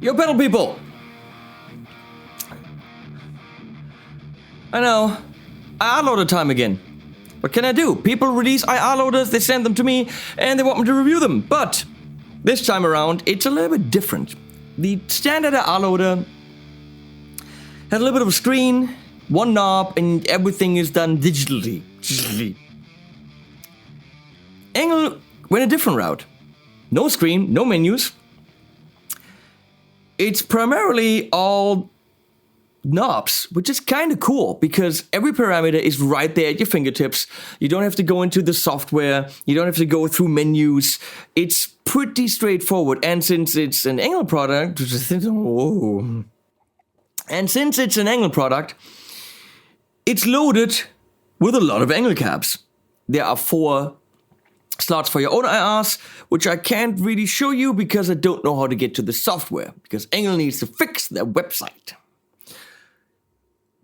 Yo, pedal people! I know, IR loader time again. What can I do? People release IR loaders, they send them to me, and they want me to review them. But this time around, it's a little bit different. The standard IR loader has a little bit of a screen, one knob, and everything is done digitally. ENGL went a different route. No screen, no menus. It's primarily all knobs, which is kind of cool because every parameter is right there at your fingertips. You don't have to go into the software. You don't have to go through menus. It's pretty straightforward. And since it's an ENGL product, it's loaded with a lot of ENGL cabs. There are 4 slots for your own IRs, which I can't really show you because I don't know how to get to the software, because ENGL needs to fix their website.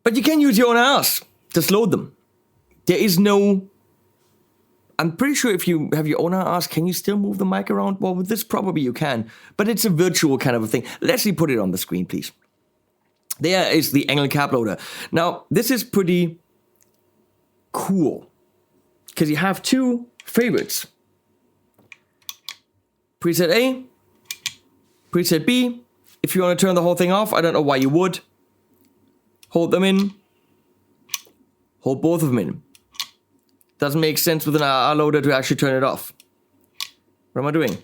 But you can use your own IRs, just load them. There is no... I'm pretty sure if you have your own IRs, can you still move the mic around? Well, with this probably you can, but it's a virtual kind of a thing. Let's see, put it on the screen, please. There is the ENGL Cabloader. Now, this is pretty cool, because you have 2 favorites. Preset A, preset B. If you want to turn the whole thing off, I don't know why you would. Hold them in. Hold both of them in. Doesn't make sense with an IR loader to actually turn it off. What am I doing?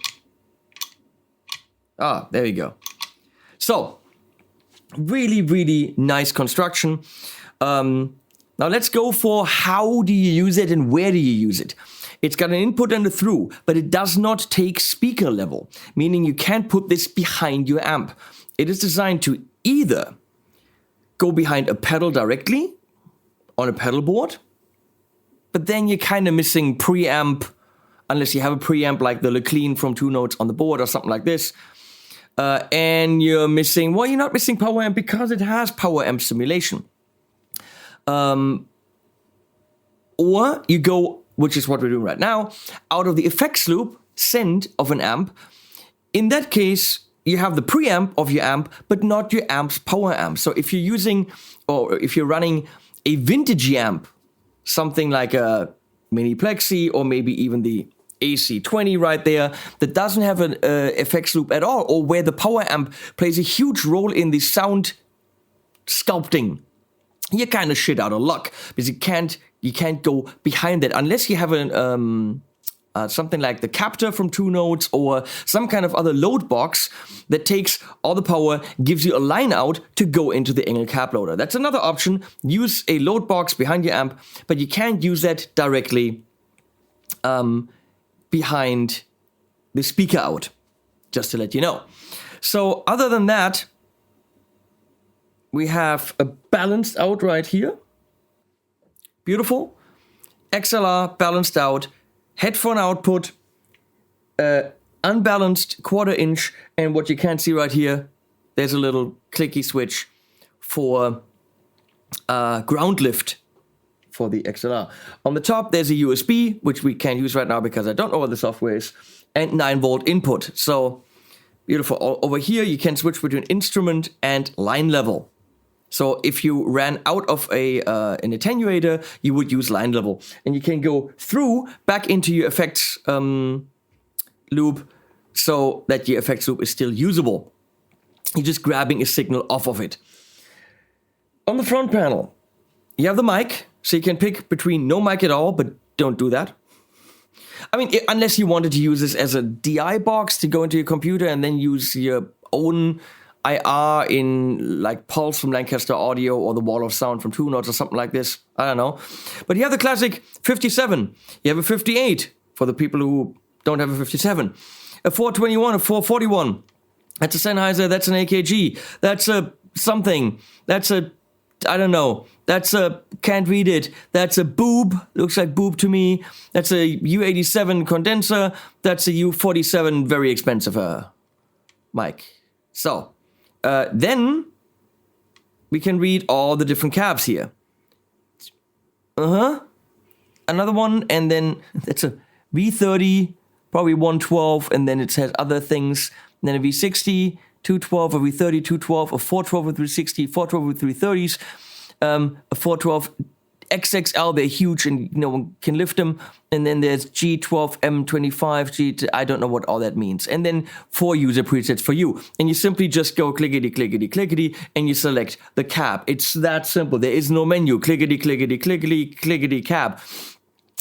Ah, there we go. So, really, really nice construction. Now let's go for how do you use it and where do you use it. It's got an input and a through, but it does not take speaker level, meaning you can't put this behind your amp. It is designed to either go behind a pedal directly on a pedal board, but then you're kind of missing preamp, unless you have a preamp like the Leclean from 2 Notes on the board or something like this. And you're missing, well, you're not missing power amp because it has power amp simulation. Or you go, which is what we're doing right now, out of the effects loop send of an amp. In that case, you have the preamp of your amp, but not your amp's power amp. So if you're using, or if you're running a vintage amp, something like a Mini Plexi or maybe even the AC20 right there, that doesn't have an effects loop at all, or where the power amp plays a huge role in the sound sculpting, you're kind of shit out of luck because you can't go behind that unless you have an something like the captor from 2 Notes or some kind of other load box that takes all the power, gives you a line out to go into the ENGL Cabloader. That's another option. Use a load box behind your amp, but you can't use that directly behind the speaker out, just to let you know. So other than that, we have a balanced out right here. Beautiful. XLR balanced out. Headphone output. Unbalanced 1/4 inch. And what you can't see right here, there's a little clicky switch for ground lift for the XLR. On the top, there's a USB, which we can't use right now because I don't know what the software is, and 9-volt input. So beautiful. Over here, you can switch between instrument and line level. So if you ran out of an attenuator, you would use line level. And you can go through back into your effects loop so that your effects loop is still usable. You're just grabbing a signal off of it. On the front panel, you have the mic, so you can pick between no mic at all, but don't do that. I mean, unless you wanted to use this as a DI box to go into your computer and then use your own IR in like Pulse from Lancaster Audio or the Wall of Sound from 2 Notes or something like this. I don't know. But you have the classic 57. You have a 58 for the people who don't have a 57. A 421, a 441. That's a Sennheiser, that's an AKG. That's a something. That's a, I don't know. That's a, can't read it. That's a boob. Looks like boob to me. That's a U87 condenser. That's a U47 very expensive mic. So, then we can read all the different cabs here. Another one, and then that's a V30, probably 112, and then it says other things. And then a V60, 212 every 30, 212, a 412 with 360, 412 with 330s, a 412 XXL, they're huge and no one can lift them. And then there's G12, M25, I don't know what all that means. And then 4 user presets for you. And you simply just go clickety, clickety, clickety, and you select the cab. It's that simple. There is no menu. Clickety, clickety, clickety, clickety, cab.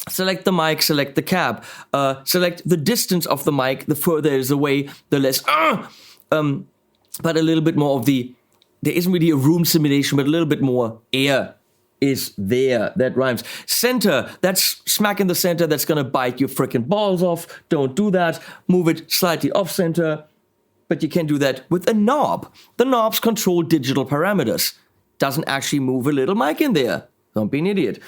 Select the mic, select the cab. Select the distance of the mic. The further it is away, the less, but a little bit more of the, there isn't really a room simulation, but a little bit more air is there. That rhymes. Center, that's smack in the center. That's gonna bite your freaking balls off. Don't do that. Move it slightly off center, but you can do that with a knob. The knobs control digital parameters. Doesn't actually move a little mic in there. Don't be an idiot.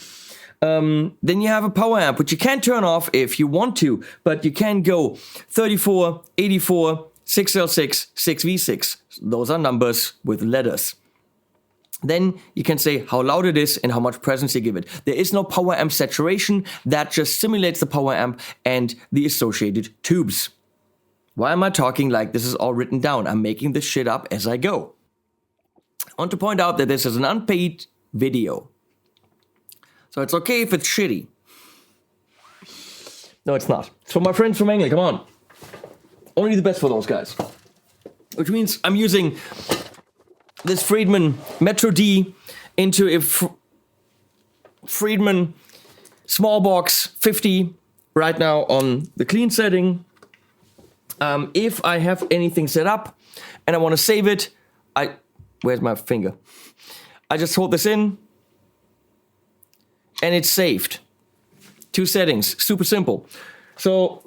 Then you have a power amp, which you can turn off if you want to, but you can go 34, 84, 6L6, 6V6. Those are numbers with letters. Then you can say how loud it is and how much presence you give it. There is no power amp saturation. That just simulates the power amp and the associated tubes. Why am I talking like this is all written down? I'm making this shit up as I go. I want to point out that this is an unpaid video. So it's okay if it's shitty. No, it's not. It's for my friends from ENGL, come on. Only the best for those guys. Which means I'm using this Friedman Metro D into a Friedman small box 50 right now on the clean setting. If I have anything set up and I want to save it, where's my finger? I just hold this in and it's saved. 2 settings, super simple. So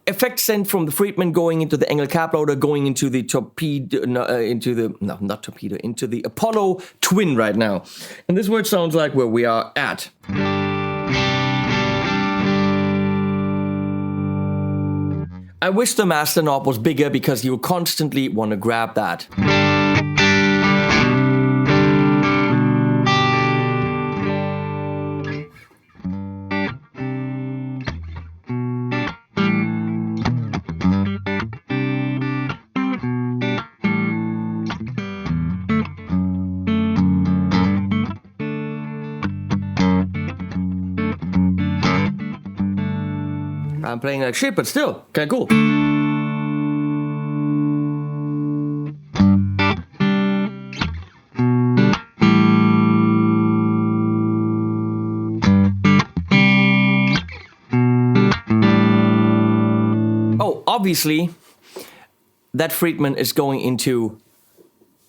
effect sent from the Friedman going into the ENGL Cabloader, going into the torpedo, into the Apollo Twin right now. And this is what it sounds like where we are at. I wish the master knob was bigger because you constantly want to grab that. I'm playing like shit, but still, kinda cool. Oh, obviously, that Friedman is going into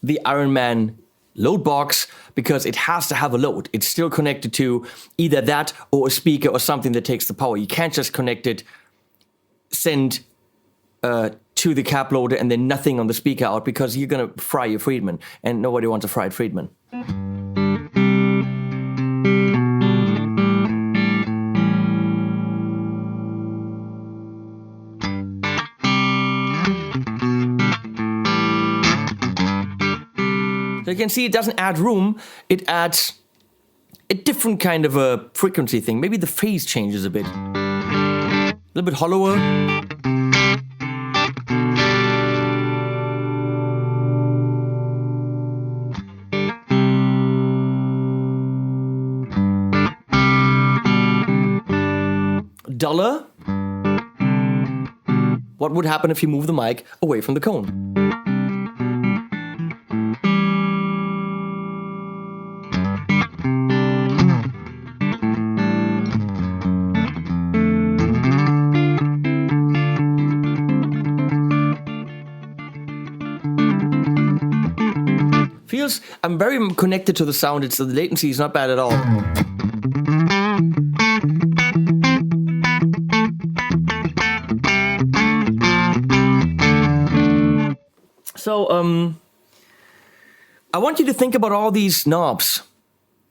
the Iron Man load box because it has to have a load. It's still connected to either that or a speaker or something that takes the power. You can't just connect it, send to the cap loader and then nothing on the speaker out because you're gonna fry your Friedman and nobody wants a fried Friedman. So you can see it doesn't add room, it adds a different kind of a frequency thing. Maybe the phase changes a bit. A little bit hollower. Duller. What would happen if you move the mic away from the cone? I'm very connected to the sound. The latency is not bad at all. So, I want you to think about all these knobs,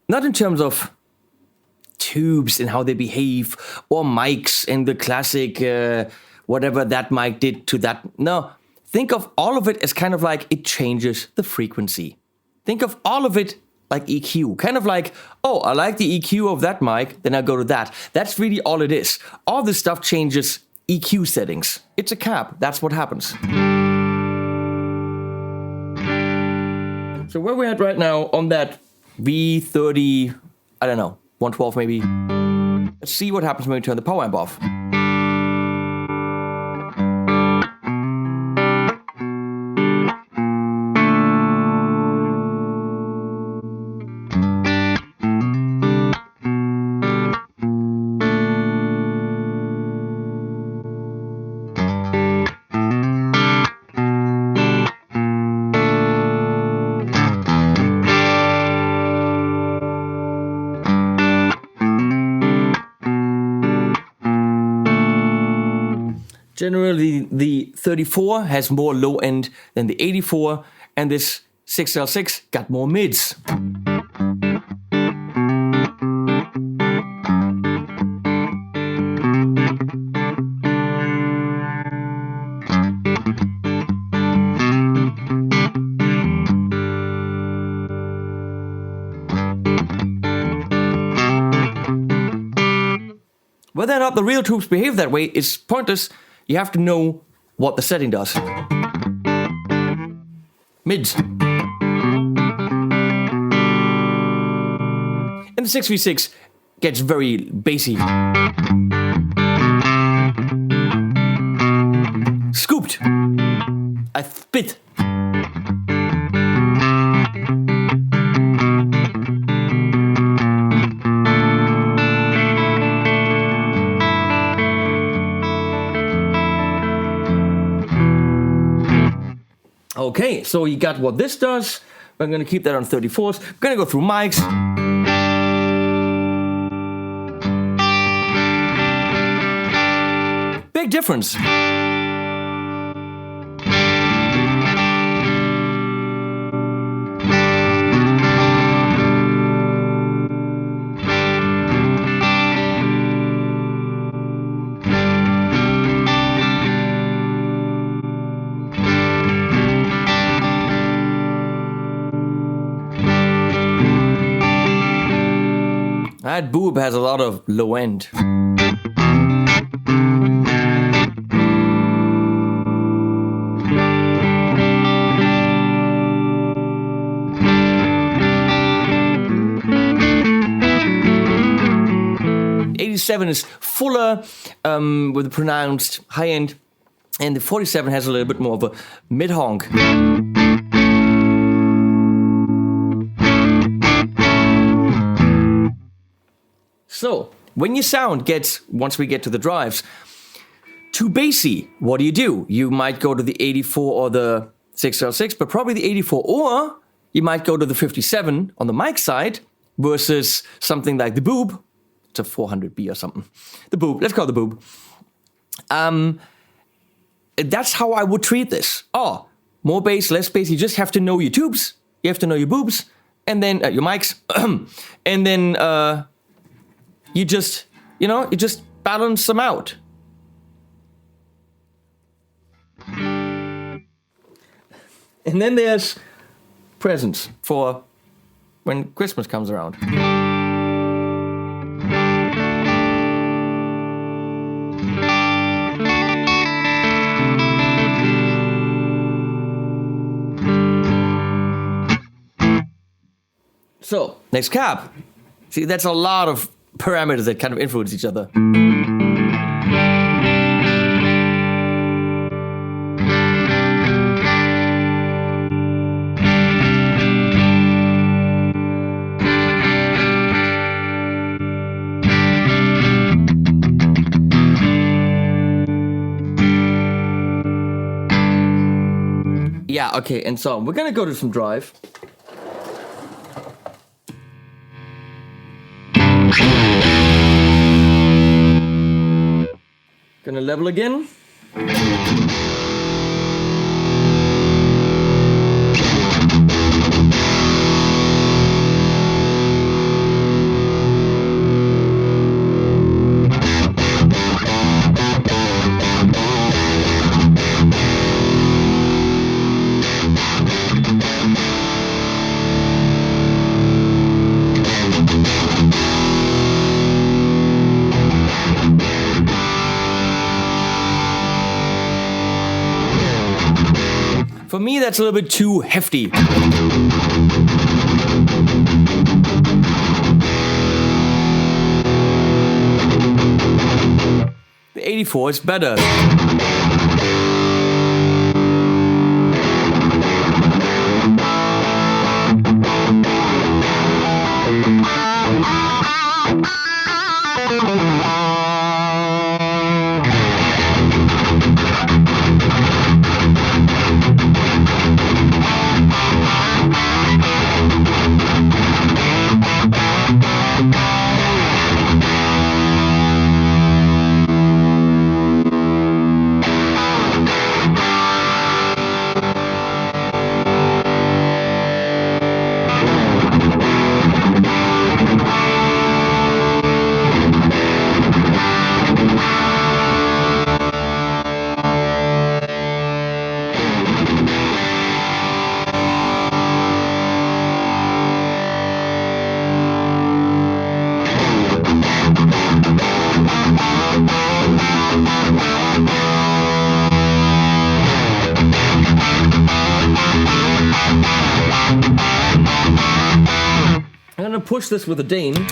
not in terms of tubes and how they behave, or mics and the classic whatever that mic did to that. No, think of all of it as kind of like it changes the frequency. Think of all of it like EQ, kind of like, oh, I like the EQ of that mic, then I go to that. That's really all it is. All this stuff changes EQ settings. It's a cab, that's what happens. So where we're at right now on that V30, I don't know, 112 maybe. Let's see what happens when we turn the power amp off. Generally, the 34 has more low end than the 84, and this 6L6 got more mids. Whether or not the real tubes behave that way is pointless. You have to know what the setting does. Mids. And the 6v6 gets very bassy. Scooped. I spit. Okay, so you got what this does. We're going to keep that on 34s. We're going to go through mics. Big difference. That boob has a lot of low end. '87 is fuller with a pronounced high end, and the 47 has a little bit more of a mid honk. So, when your sound gets, once we get to the drives, too bassy, what do? You might go to the 84 or the 6L6, but probably the 84, or you might go to the 57 on the mic side versus something like the boob. It's a 400B or something. The boob, let's call it the boob. That's how I would treat this. Oh, more bass, less bass, you just have to know your tubes, you have to know your boobs, and then your mics, and then you just balance them out. And then there's presents for when Christmas comes around. So, next cab. See, that's a lot of parameters that kind of influence each other. Yeah, okay, and so we're gonna go to some drive. Gonna level again. For me, that's a little bit too hefty. 84 is better. I'm gonna push this with a Dane.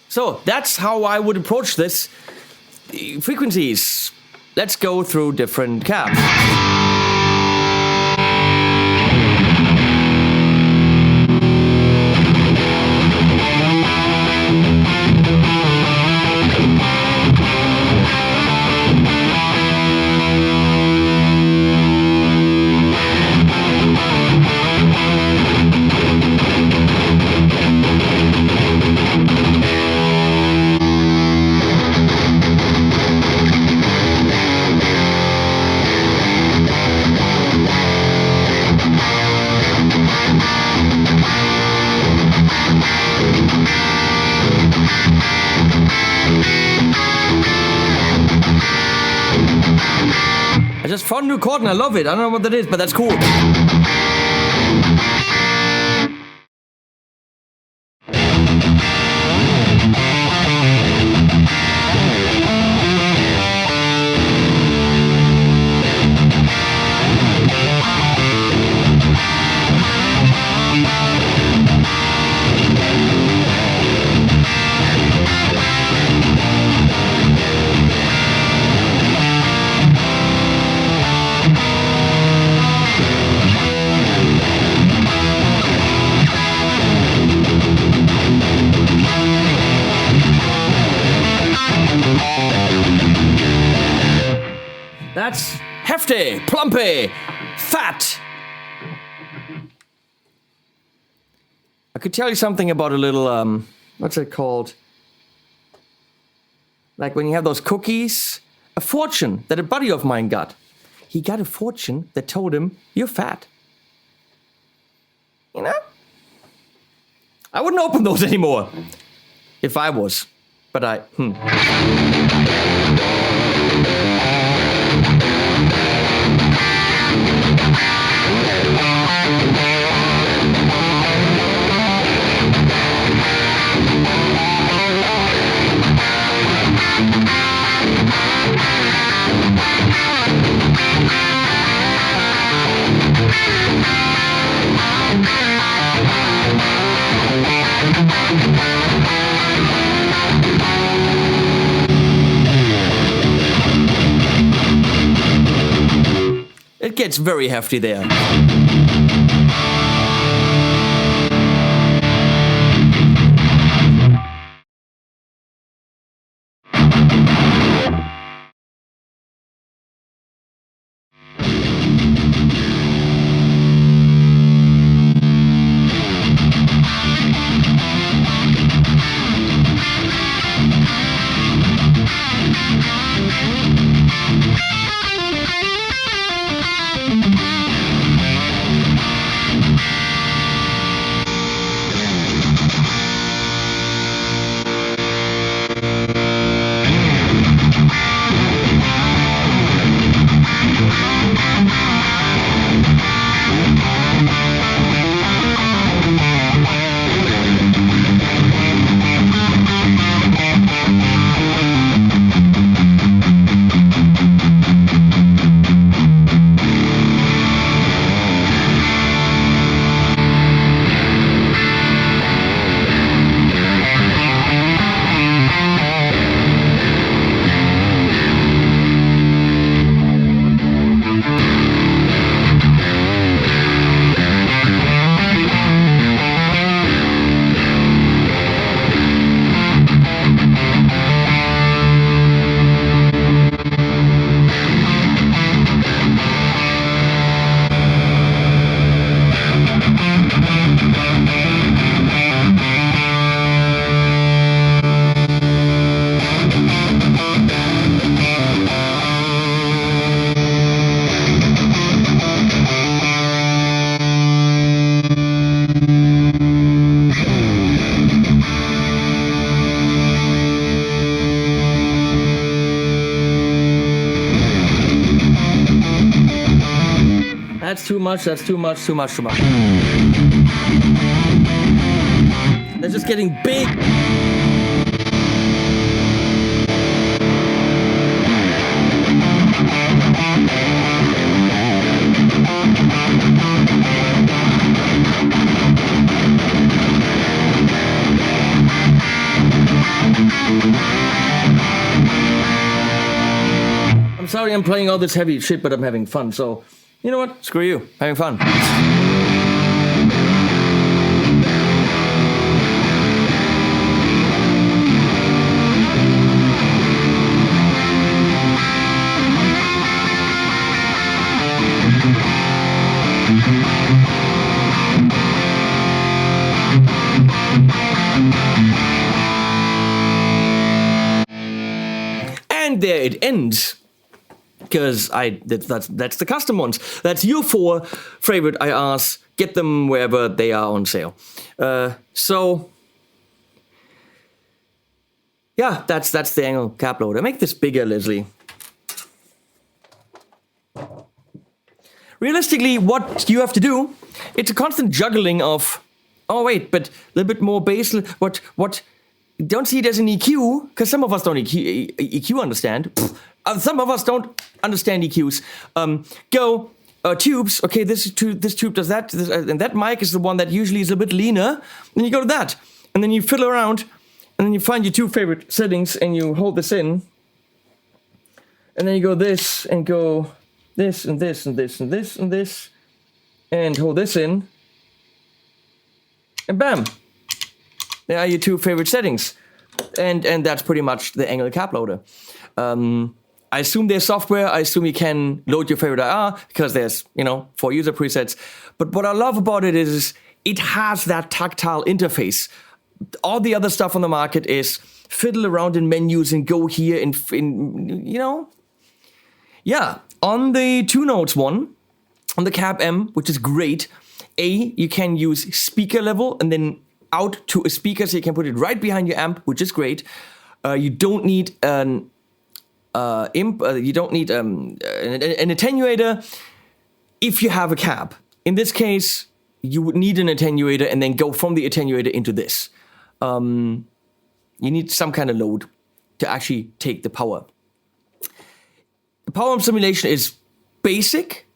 So that's how I would approach this. The frequencies. Let's go through different cabs. I just found a new chord and I love it. I don't know what that is, but that's cool. That's hefty, plumpy, fat. I could tell you something about a little, what's it called? Like when you have those cookies. A fortune that a buddy of mine got. He got a fortune that told him, you're fat. You know? I wouldn't open those anymore. If I was. But it gets very hefty there. That's too much, that's too much, too much, too much. They're just getting big. I'm sorry I'm playing all this heavy shit, but I'm having fun, so you know what? Screw you. Having fun. And there it ends. Because that's the custom ones. That's your 4 favorite IRs. Get them wherever they are on sale. So yeah, that's the ENGL Cabloader. Make this bigger, Leslie. Realistically, what you have to do, it's a constant juggling of, oh wait, but a little bit more bass. What? Don't see it as an EQ, because some of us don't EQ understand. Some of us don't understand EQs. Tubes. Okay, this tube does that, and that mic is the one that usually is a bit leaner. Then you go to that, and then you fiddle around, and then you find your 2 favorite settings, and you hold this in, and then you go this, and go this, and this, and this, and this, and this, and hold this in, and bam. There are your 2 favorite settings. And that's pretty much the ENGL Cabloader. I assume there's software. I assume you can load your favorite IR because there's, 4 user presets. But what I love about it is it has that tactile interface. All the other stuff on the market is fiddle around in menus and go here and Yeah, on the 2 notes one, on the Cab M, which is great, you can use speaker level and then out to a speaker, so you can put it right behind your amp, which is great. You don't need an attenuator if you have a cab. In this case, you would need an attenuator and then go from the attenuator into this. You need some kind of load to actually take the power. The power amp simulation is basic.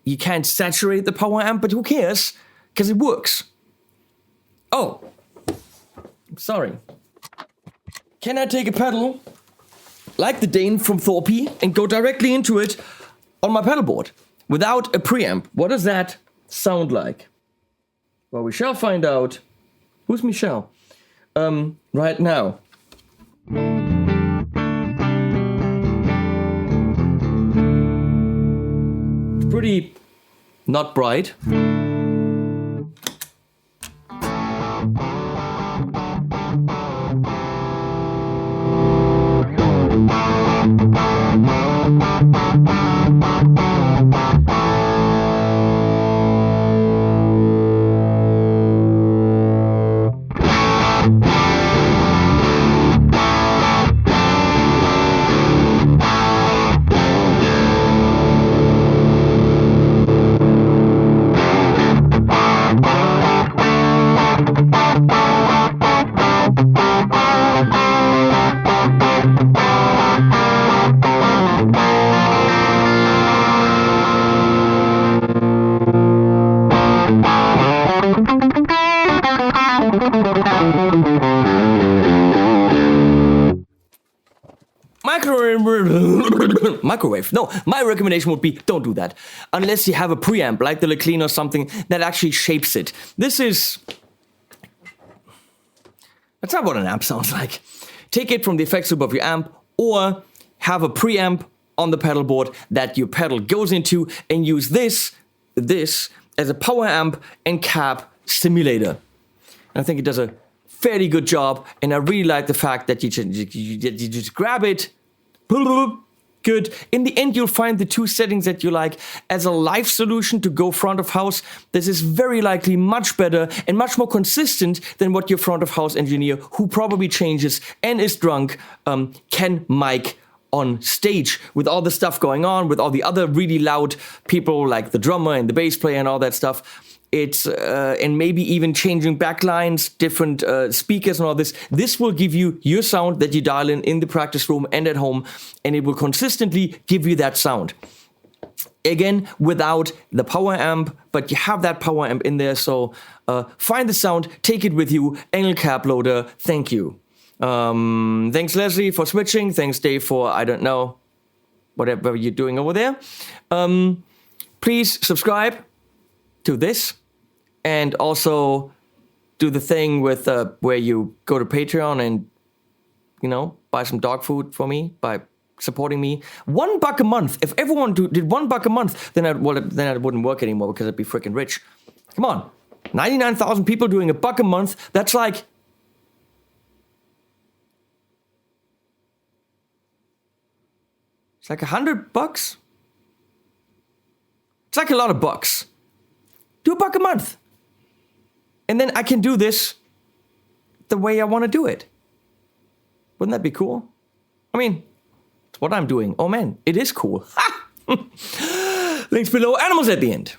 You can't saturate the power amp, but who cares? Because it works. Oh, sorry. Can I take a pedal like the Dane from Thorpe and go directly into it on my pedal board without a preamp? What does that sound like? Well, we shall find out. Who's Michelle? Right now. It's pretty not bright. Microwave. No, my recommendation would be don't do that. Unless you have a preamp like the Leclerc or something that actually shapes it. That's not what an amp sounds like. Take it from the effects loop of your amp or have a preamp on the pedal board that your pedal goes into and use this as a power amp and cab simulator. And I think it does a fairly good job, and I really like the fact that you just grab it. Good. In the end, you'll find the 2 settings that you like. As a live solution to go front of house, this is very likely much better and much more consistent than what your front of house engineer, who probably changes and is drunk, can mic on stage with all the stuff going on, with all the other really loud people like the drummer and the bass player and all that stuff. It's and maybe even changing backlines, different speakers and all this. This will give you your sound that you dial in the practice room and at home, and it will consistently give you that sound. Again, without the power amp, but you have that power amp in there. So find the sound, take it with you. ENGL Cabloader, thank you. Thanks Leslie for switching. Thanks Dave for, I don't know, whatever you're doing over there. Please subscribe to this. And also do the thing with where you go to Patreon and, you know, buy some dog food for me by supporting me. $1 a month. If everyone did $1 a month, then then it wouldn't work anymore because I'd be freaking rich. Come on, 99,000 people doing $1 a month. That's like it's like $100. It's like a lot of bucks. Do $1 a month. And then I can do this the way I want to do it. Wouldn't that be cool? I mean, it's what I'm doing. Oh man, it is cool. Links below. Animals at the end.